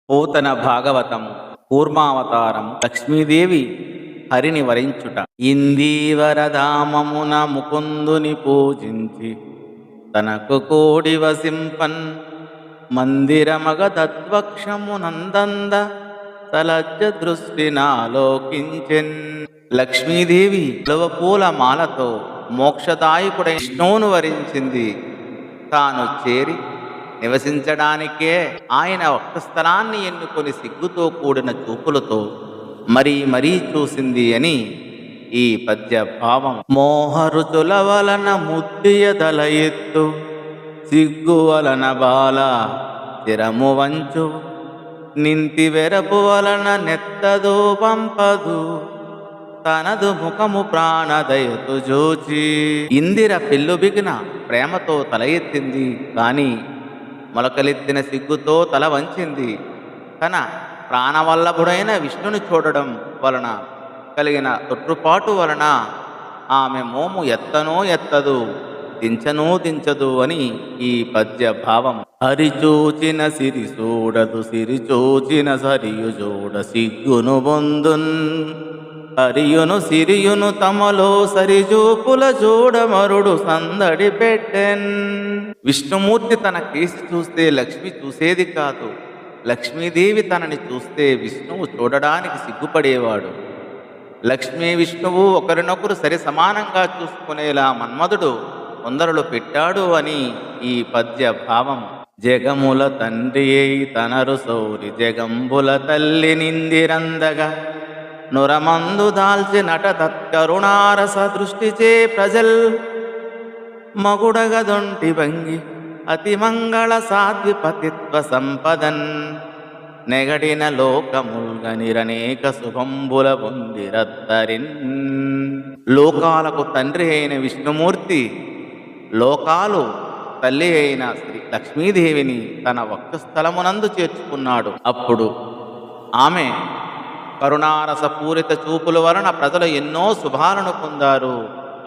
పోతన భాగవతము కూర్మావతారం లక్ష్మీదేవి హరిని వరించుట. ఇందీవరధామమున ముకుందుని పూజించి తనకు కోడి వసింపన్ మందిరమగ తద్వక్షమునందంద సలజ్జ దృష్టినాలోకించెన్. లక్ష్మీదేవి పూల మాలతో మోక్షదాయకుడై విష్ణువును వరించింది. తాను చేరి నివసించడానికే ఆయన వక్షస్థలాన్ని ఎన్నుకొని సిగ్గుతో కూడిన చూపులతో మరీ మరీ చూసింది అని ఈ పద్య భావం. మోహరుచుల వలన ముద్దియదల ఎత్తు సిగ్గు వలన బాల చిరము వంచు నింతి వెరపు వలన నెత్తదు పంపదు తనదు ముఖము ప్రాణదయతు జోచి. ఇందిర పెళ్ళుబిగిన ప్రేమతో తల ఎత్తింది, కానీ మొలకలెత్తిన సిగ్గుతో తల వంచింది. తన ప్రాణవల్లభుడైన విష్ణుని చూడడం వలన కలిగిన తొట్టుపాటు వలన ఆమె మోము ఎత్తనో ఎత్తదు, దించనూ దించదు అని ఈ పద్య భావం. హరిచూచిన సిరి చూడదు సిరిచూచిన సరియు చూడ సిగ్గును బొందున్ హరియును సిరియును తమలో సరిజూపుల చూడమరుడు సందడి పెట్టెన్. విష్ణుమూర్తి తన కేసి చూస్తే లక్ష్మి చూసేది కాదు. లక్ష్మీదేవి తనని చూస్తే విష్ణువు చూడడానికి సిగ్గుపడేవాడు. లక్ష్మీ విష్ణువు ఒకరినొకరు సరి సమానంగా చూసుకునేలా మన్మధుడు కొందరులు పెట్టాడు అని ఈ పద్య భావం. జగముల తండ్రి అయి తనరు సౌరి జగంబుల తల్లి నిందిరందగా నురమందు దాల్చి నట తత్కరుణారస దృష్టిచే ప్రజల్ మగుడగదొంటి భంగి అతి మంగళ సాధ్విపతిత్వ సంపదన్ నెగడిన లోకముల్గనిరనేక శుభంబుల పొందిరత్తరిన్. లోకాలకు తండ్రి అయిన విష్ణుమూర్తి లోకాలు తల్లి అయిన శ్రీ లక్ష్మీదేవిని తన వక్షస్థలమునందు చేర్చుకున్నాడు. అప్పుడు ఆమె కరుణారసపూరిత చూపుల వలన ప్రజలు ఎన్నో శుభాలను పొందారు.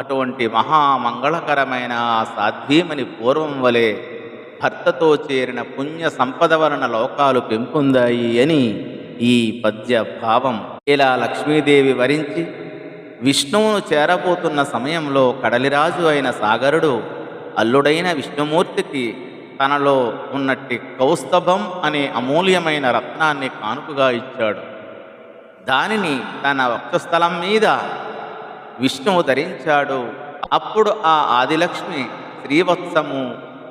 అటువంటి మహామంగళకరమైన ఆ సాధ్వీమని పూర్వం వలె భర్తతో చేరిన పుణ్య సంపద వలన లోకాలు పెంపొందాయి అని ఈ పద్య భావం. ఇలా లక్ష్మీదేవి వరించి విష్ణువును చేరబోతున్న సమయంలో కడలిరాజు అయిన సాగరుడు అల్లుడైన విష్ణుమూర్తికి తనలో ఉన్నట్టి కౌస్తభం అనే అమూల్యమైన రత్నాన్ని కానుకగా ఇచ్చాడు. దానిని తన వక్షస్థలం మీద విష్ణువు ధరించాడు. అప్పుడు ఆ ఆదిలక్ష్మి శ్రీవత్సము,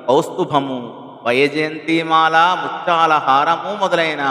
కౌస్తుభము, వైజయంతిమాల, ముత్యాల హారము మొదలైన